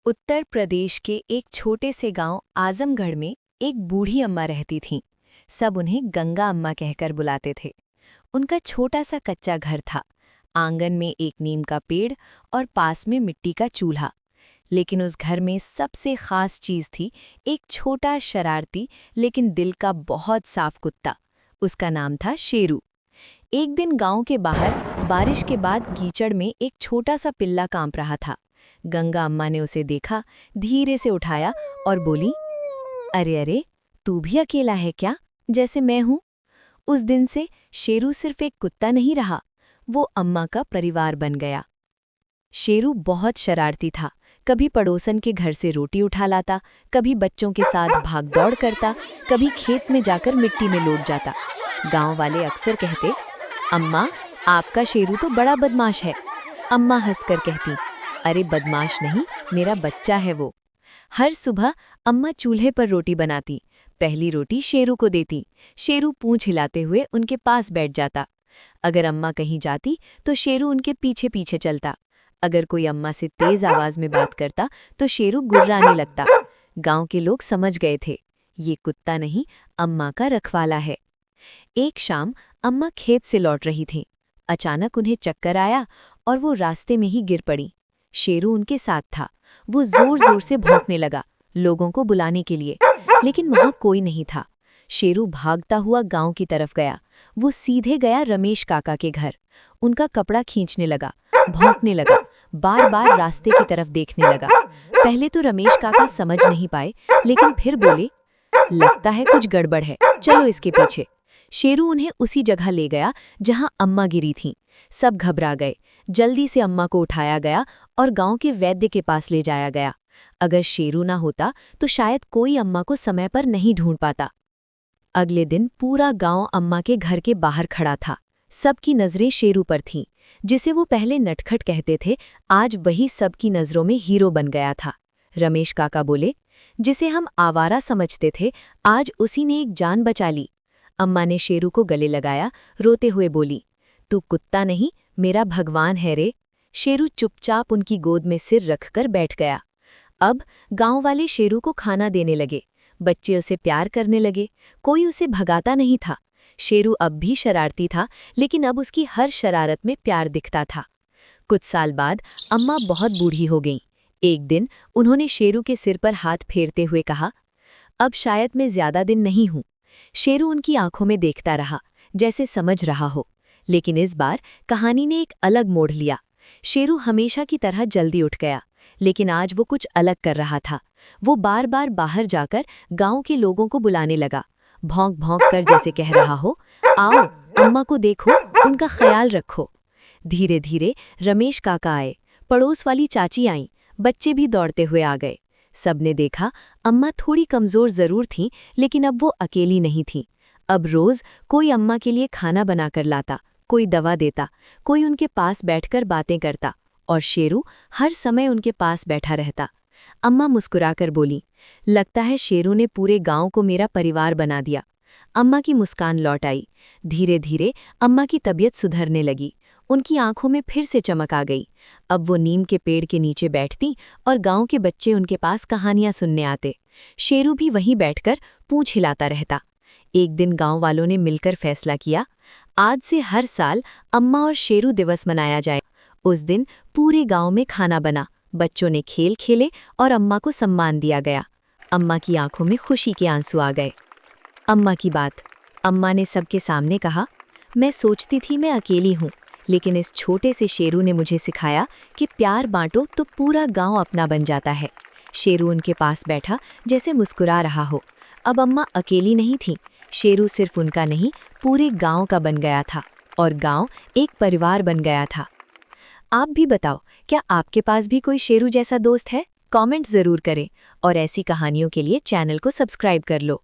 उत्तर प्रदेश के एक छोटे से गांव आजमगढ़ में एक बूढ़ी अम्मा रहती थीं। सब उन्हें गंगा अम्मा कहकर बुलाते थे। उनका छोटा सा कच्चा घर था। आंगन में एक नीम का पेड़ और पास में मिट्टी का चूल्हा। लेकिन उस घर में सबसे खास चीज थी एक छोटा शरारती लेकिन दिल का बहुत साफ कुत्ता। उसका नाम था शेरू। एक दिन गांव के बाहर बारिश के बाद कीचड़ में एक छोटा सा पिल्ला कांप रहा था। गंगा अम्मा ने उसे देखा, धीरे से उठाया और बोली, अरे अरे, तू भी अकेला है क्या, जैसे मैं हूं। उस दिन से शेरू सिर्फ एक कुत्ता नहीं रहा, वो अम्मा का परिवार बन गया। शेरू बहुत शरारती था। कभी पड़ोसन के घर से रोटी उठा लाता, कभी बच्चों के साथ भाग दौड़ करता, कभी खेत में जाकर मिट्टी में लौट जाता। गांव वाले अक्सर कहते, अम्मा, आपका शेरू तो बड़ा बदमाश है। अम्मा हंसकर कहती, अरे बदमाश नहीं, मेरा बच्चा है वो। हर सुबह अम्मा चूल्हे पर रोटी बनाती। पहली रोटी शेरू को देती। शेरू पूंछ हिलाते हुए उनके पास बैठ जाता। अगर अम्मा कहीं जाती तो शेरू उनके पीछे पीछे चलता। अगर कोई अम्मा से तेज आवाज में बात करता तो शेरू गुर्राने लगता। गांव के लोग समझ गए थे, ये कुत्ता नहीं, अम्मा का रखवाला है। एक शाम अम्मा खेत से लौट रही थीं। अचानक उन्हें चक्कर आया और वो रास्ते में ही गिर पड़ी। शेरू उनके साथ था। वो जोर जोर से भौंकने लगा, लोगों को बुलाने के लिए, लेकिन वहां कोई नहीं था। शेरू भागता हुआ गांव की तरफ गया। वो सीधे गया रमेश काका के घर। उनका कपड़ा खींचने लगा, भौंकने लगा, बार बार रास्ते की तरफ देखने लगा। पहले तो रमेश काका समझ नहीं पाए, लेकिन फिर बोले, लगता है कुछ गड़बड़ है, चलो इसके पीछे। शेरू उन्हें उसी जगह ले गया जहां अम्मा गिरी थीं। सब घबरा गए। जल्दी से अम्मा को उठाया गया और गांव के वैद्य के पास ले जाया गया। अगर शेरू ना होता तो शायद कोई अम्मा को समय पर नहीं ढूंढ पाता। अगले दिन पूरा गांव अम्मा के घर के बाहर खड़ा था। सबकी नजरें शेरू पर थीं। जिसे वो पहले नटखट कहते थे, आज वही सबकी नजरों में हीरो बन गया था। रमेश काका बोले, जिसे हम आवारा समझते थे, आज उसी ने एक जान बचा ली। अम्मा ने शेरू को गले लगाया, रोते हुए बोली, तू कुत्ता नहीं, मेरा भगवान है रे। शेरू चुपचाप उनकी गोद में सिर रखकर बैठ गया। अब गांव वाले शेरू को खाना देने लगे। बच्चे उसे प्यार करने लगे। कोई उसे भगाता नहीं था। शेरू अब भी शरारती था, लेकिन अब उसकी हर शरारत में प्यार दिखता था। कुछ साल बाद अम्मा बहुत बूढ़ी हो गईं। एक दिन उन्होंने शेरू के सिर पर हाथ फेरते हुए कहा, अब शायद मैं ज्यादा दिन नहीं हूं। शेरू उनकी आंखों में देखता रहा, जैसे समझ रहा हो। लेकिन इस बार कहानी ने एक अलग मोड़ लिया। शेरू हमेशा की तरह जल्दी उठ गया, लेकिन आज वो कुछ अलग कर रहा था। वो बार बार बाहर जाकर गांव के लोगों को बुलाने लगा, भौंक भौंक कर जैसे कह रहा हो, आओ, अम्मा को देखो, उनका ख्याल रखो। धीरे धीरे रमेश काका आए, पड़ोस वाली चाची आईं, बच्चे भी दौड़ते हुए आ गए। सबने देखा, अम्मा थोड़ी कमजोर जरूर थीं, लेकिन अब वो अकेली नहीं थीं। अब रोज कोई अम्मा के लिए खाना बनाकर लाता, कोई दवा देता, कोई उनके पास बैठकर बातें करता, और शेरू हर समय उनके पास बैठा रहता। अम्मा मुस्कुराकर बोली, लगता है शेरू ने पूरे गांव को मेरा परिवार बना दिया। अम्मा की मुस्कान लौट आई। धीरे धीरे अम्मा की तबीयत सुधरने लगी। उनकी आंखों में फिर से चमक आ गई। अब वो नीम के पेड़ के नीचे बैठती और गांव के बच्चे उनके पास कहानियां सुनने आते। शेरू भी वहीं बैठकर पूंछ हिलाता रहता। एक दिन गांव वालों ने मिलकर फैसला किया, आज से हर साल अम्मा और शेरू दिवस मनाया जाए। उस दिन पूरे गांव में खाना बना, बच्चों ने खेल खेले और अम्मा को सम्मान दिया गया। अम्मा की आंखों में खुशी के आंसू आ गए। अम्मा की बात। अम्मा ने सबके सामने कहा, मैं सोचती थी मैं अकेली हूँ, लेकिन इस छोटे से शेरू ने मुझे सिखाया कि प्यार बांटो तो पूरा गांव अपना बन जाता है। शेरू उनके पास बैठा, जैसे मुस्कुरा रहा हो। अब अम्मा अकेली नहीं थी। शेरू सिर्फ उनका नहीं, पूरे गांव का बन गया था, और गांव एक परिवार बन गया था। आप भी बताओ, क्या आपके पास भी कोई शेरू जैसा दोस्त है? कमेंट जरूर करें और ऐसी कहानियों के लिए चैनल को सब्सक्राइब कर लो।